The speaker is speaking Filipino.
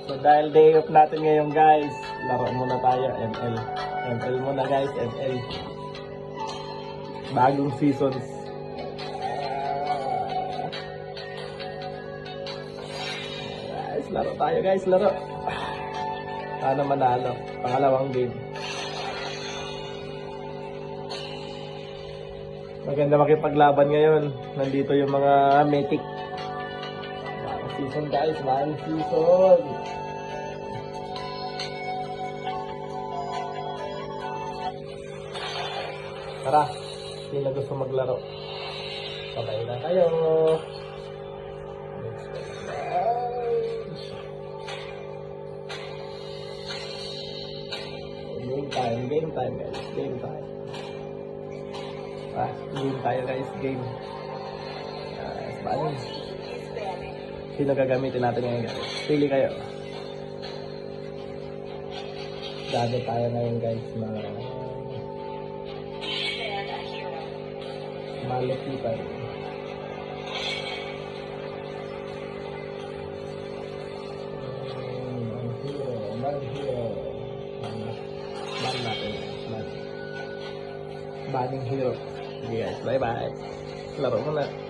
So dahil day off natin ngayon guys, laro muna tayo, ML. ML muna guys, ML. Bagong seasons. Guys, laro tayo guys, laro. Sana manalo. Pangalawang game. Maganda makipaglaban ngayon. Nandito yung mga mythic. Bagong season guys, bagong season. Tara, hindi na gusto maglaro. Sabay na kayo. Let's go guys. Game time guys, game time. Game tayo guys, game. Paano? Sino gagamitin natin ngayon guys? Pili kayo. Dado tayo ngayon guys na malupitan. Ban natin. Banning hero. Okay guys, bye bye. Laro mo na.